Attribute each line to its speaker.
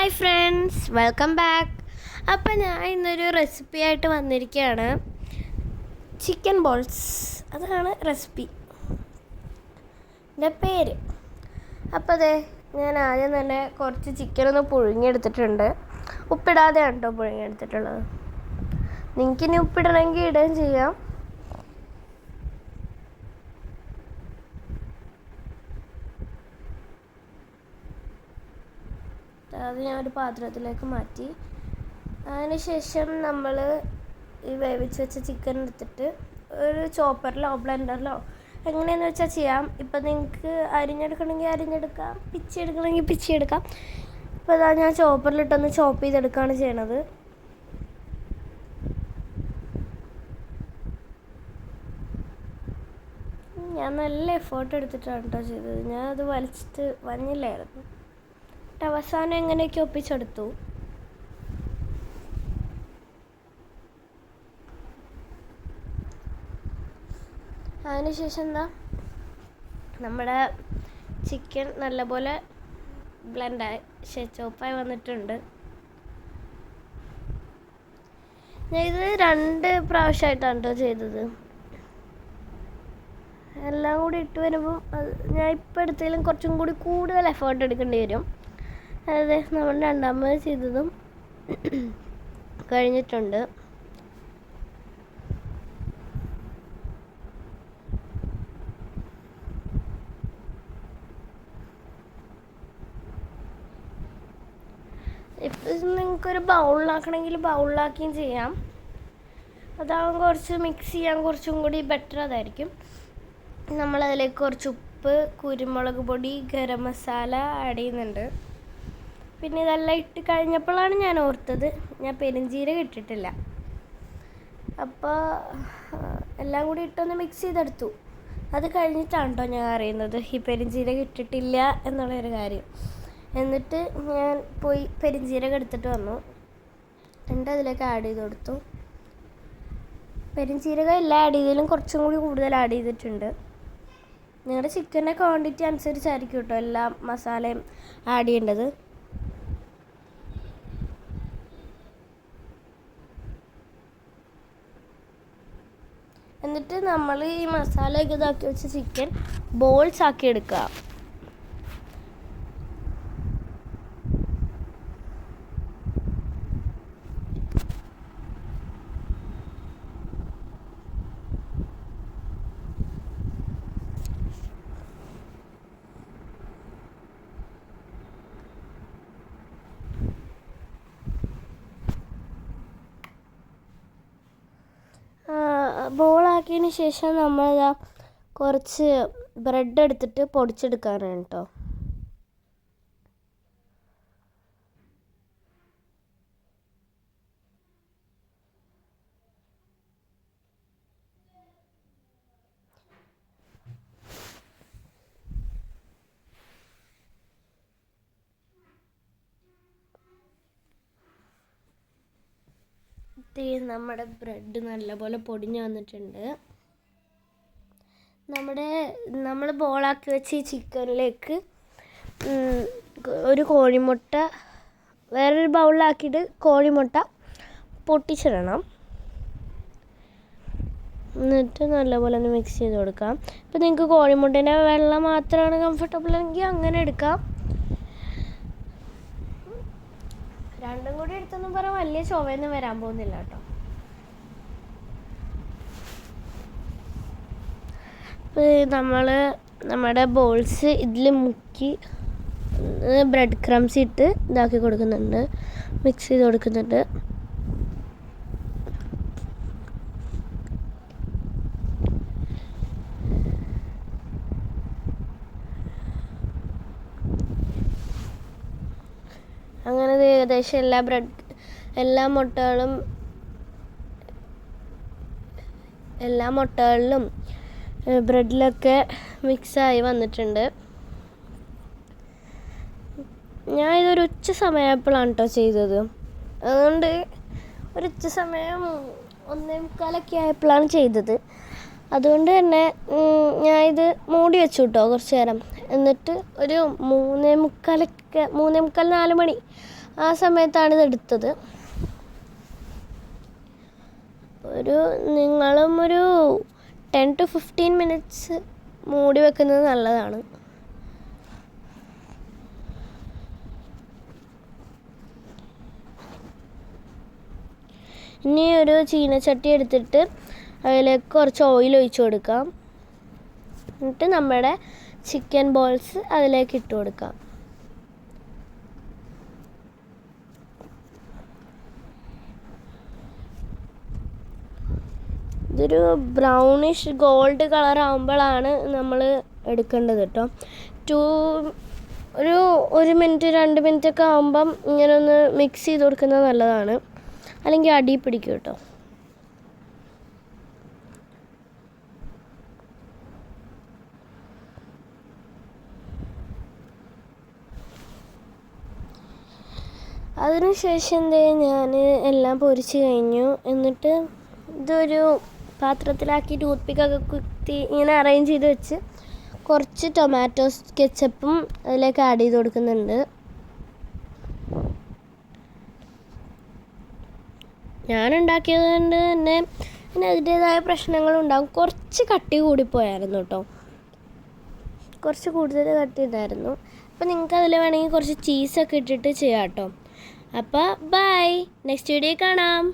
Speaker 1: Hi friends, welcome back. അപ്പം ഞാൻ ഇന്നൊരു റെസിപ്പി ആയിട്ട് വന്നിരിക്കുകയാണ്. ചിക്കൻ ബോൾസ്, അതാണ് റെസിപ്പി എൻ്റെ പേര്. അപ്പോൾ അതെ, ഞാൻ ആദ്യം തന്നെ കുറച്ച് ചിക്കനൊന്ന് പുഴുങ്ങിയെടുത്തിട്ടുണ്ട്. ഉപ്പിടാതെയാണ് കേട്ടോ പുഴുങ്ങിയെടുത്തിട്ടുള്ളത്. നിങ്ങൾക്കിനി ഉപ്പിടണമെങ്കിൽ ഇടുകയും ചെയ്യാം. അത് ഞാനൊരു പാത്രത്തിലേക്ക് മാറ്റി. അതിനുശേഷം നമ്മൾ ഈ വേവിച്ച് വെച്ച ചിക്കൻ എടുത്തിട്ട് ഒരു ചോപ്പറിലോ ബ്ലെൻഡറിലോ എങ്ങനെയാണെന്ന് വെച്ചാൽ ചെയ്യാം. ഇപ്പം നിങ്ങൾക്ക് അരിഞ്ഞെടുക്കണമെങ്കിൽ അരിഞ്ഞെടുക്കാം, പിച്ചി എടുക്കണമെങ്കിൽ പിച്ചി എടുക്കാം. ഇപ്പോൾ അതാ ഞാൻ ചോപ്പറിലിട്ടൊന്ന് ചോപ്പ് ചെയ്തെടുക്കുകയാണ് ചെയ്യണത്. ഞാൻ നല്ല എഫേർട്ട് എടുത്തിട്ടാണ് കേട്ടോ ചെയ്തത്. ഞാനത് വലിച്ചിട്ട് വന്നില്ലായിരുന്നു. അവസാനം എങ്ങനെയൊക്കെ ഒപ്പിച്ചെടുത്തു. അതിനുശേഷം എന്താ, നമ്മുടെ ചിക്കൻ നല്ലപോലെ ചോപ്പായി വന്നിട്ടുണ്ട്. ഞാൻ ഇത് 2 പ്രാവശ്യമായിട്ടാണ് കേട്ടോ ചെയ്തത്. എല്ലാം കൂടി ഇട്ട് വരുമ്പം ഞാൻ ഇപ്പോൾ എടുത്തതിലും കുറച്ചും കൂടി കൂടുതൽ എഫേർട്ട് എടുക്കേണ്ടി വരും. അതെ, നമ്മൾ രണ്ടാമത് ചെയ്തതും കഴിഞ്ഞിട്ടുണ്ട്. ഇപ്പം നിങ്ങൾക്കൊരു ബൗളിലാക്കണമെങ്കിൽ ബൗളിലാക്കുകയും ചെയ്യാം. അതാകുമ്പോൾ കുറച്ച് മിക്സ് ചെയ്യാൻ കുറച്ചും കൂടി ബെറ്റർ അതായിരിക്കും. നമ്മളതിലേക്ക് കുറച്ച് ഉപ്പ്, കുരുമുളക് പൊടി, ഗരം മസാല ആഡ് ചെയ്യുന്നുണ്ട്. പിന്നെ ഇതെല്ലാം ഇട്ട് കഴിഞ്ഞപ്പോഴാണ് ഞാൻ ഓർത്തത് ഞാൻ പെരുംജീരകം ഇട്ടിട്ടില്ല. അപ്പോൾ എല്ലാം കൂടി ഇട്ടൊന്ന് മിക്സ് ചെയ്തെടുത്തു. അത് കഴിഞ്ഞിട്ടാണ് കേട്ടോ ഞാൻ അറിയുന്നത് ഈ പെരുംജീരകം ഇട്ടിട്ടില്ല എന്നുള്ളൊരു കാര്യം. എന്നിട്ട് ഞാൻ പോയി പെരുംജീരകം എടുത്തിട്ട് വന്നു, എന്നിട്ട് അതിലേക്ക് ആഡ് ചെയ്ത് കൊടുത്തു. പെരുംജീരകം എല്ലാം ആഡ് ചെയ്തതിലും കുറച്ചും കൂടി കൂടുതൽ ആഡ് ചെയ്തിട്ടുണ്ട്. നിങ്ങളുടെ ചിക്കൻ്റെ ക്വാണ്ടിറ്റി അനുസരിച്ചായിരിക്കും കേട്ടോ എല്ലാ മസാലയും ആഡ് ചെയ്യേണ്ടത്. എന്നിട്ട് നമ്മൾ ഈ മസാലയൊക്കെ ഇതാക്കി വെച്ച് ചിക്കൻ ബോൾസ് ആക്കി എടുക്കുക. ബോളാക്കിയതിന് ശേഷം നമ്മളിതാ കുറച്ച് ബ്രെഡ് എടുത്തിട്ട് പൊടിച്ചെടുക്കാനാണ് കേട്ടോ. നമ്മുടെ ബ്രെഡ് നല്ലപോലെ പൊടിഞ്ഞ് വന്നിട്ടുണ്ട്. നമ്മൾ ബോളാക്കി വെച്ച ഈ ചിക്കനിലേക്ക് ഒരു കോഴിമുട്ട വേറൊരു ബൗളിലാക്കിയിട്ട് കോഴിമുട്ട പൊട്ടിച്ചിടണം. എന്നിട്ട് നല്ലപോലെ ഒന്ന് മിക്സ് ചെയ്ത് കൊടുക്കാം. ഇപ്പം നിങ്ങൾക്ക് കോഴിമുട്ടേൻ്റെ വെള്ളം മാത്രമാണ് കംഫർട്ടബിൾ എങ്കിൽ അങ്ങനെ എടുക്കാം. രണ്ടും കൂടി എടുത്തൊന്നും പറയാൻ വലിയ ചൊവയൊന്നും വരാൻ പോകുന്നില്ല കേട്ടോ. നമ്മുടെ ബോൾസ് ഇതിൽ മുക്കി ബ്രെഡ് ക്രംസ് ഇട്ട് ഇതാക്കി കൊടുക്കുന്നുണ്ട്, മിക്സ് ചെയ്ത് കൊടുക്കുന്നുണ്ട്. അങ്ങനെ ഏകദേശം എല്ലാ മുട്ടകളിലും ബ്രെഡിലൊക്കെ മിക്സായി വന്നിട്ടുണ്ട്. ഞാൻ ഇതൊരു ഉച്ച സമയമായപ്പോഴാണ് കേട്ടോ ചെയ്തത്. അതുകൊണ്ട് ഒരു ഉച്ച സമയം 1:45 ആയപ്പോഴാണ് ചെയ്തത്. അതുകൊണ്ട് തന്നെ ഞാൻ ഇത് മൂടി വെച്ചു കേട്ടോ കുറച്ച് നേരം. എന്നിട്ട് ഒരു 3:45 4 മണി ആ സമയത്താണ് ഇതെടുത്തത്. നിങ്ങളും ഒരു 10 to 15 മിനിറ്റ്സ് മൂടി വെക്കുന്നത് നല്ലതാണ്. ഇനി ഒരു ചീനച്ചട്ടി എടുത്തിട്ട് അതിലേക്ക് കുറച്ച് ഓയിൽ ഒഴിച്ച് കൊടുക്കാം. എന്നിട്ട് നമ്മുടെ ചിക്കൻ ബോൾസ് അതിലേക്ക് ഇട്ട് കൊടുക്കാം. ഇതൊരു ബ്രൗണിഷ് ഗോൾഡ് കളർ ആകുമ്പോഴാണ് നമ്മൾ എടുക്കേണ്ടത് കേട്ടോ. ഒരു മിനിറ്റ് 2 മിനിറ്റൊക്കെ ആകുമ്പം ഇങ്ങനെ ഒന്ന് മിക്സ് ചെയ്ത് കൊടുക്കുന്നത് നല്ലതാണ്, അല്ലെങ്കിൽ അടി പിടിക്കും കേട്ടോ. അതിനുശേഷം ഞാൻ എല്ലാം പൊരിച്ച് കഴിഞ്ഞു. എന്നിട്ട് ഇതൊരു പാത്രത്തിലാക്കി ടൂത്ത് പിക്കൊക്കെ കുത്തി ഇങ്ങനെ അറേഞ്ച് ചെയ്ത് വെച്ച് കുറച്ച് ടൊമാറ്റോ കെച്ചപ്പും അതിലേക്ക് ആഡ് ചെയ്ത് കൊടുക്കുന്നുണ്ട്. ഞാനുണ്ടാക്കിയത് കൊണ്ട് തന്നെ പിന്നെ അതിൻ്റേതായ പ്രശ്നങ്ങളുണ്ടാകും. കുറച്ച് കട്ടി കൂടിപ്പോയായിരുന്നു കേട്ടോ, കുറച്ച് കൂടുതൽ കട്ടി ഉണ്ടായിരുന്നു. അപ്പോൾ നിങ്ങൾക്ക് അതിൽ വേണമെങ്കിൽ കുറച്ച് ചീസൊക്കെ ഇട്ടിട്ട് ചെയ്യാം കേട്ടോ. അപ്പോൾ ബൈ, നെക്സ്റ്റ് വീഡിയോ കാണാം.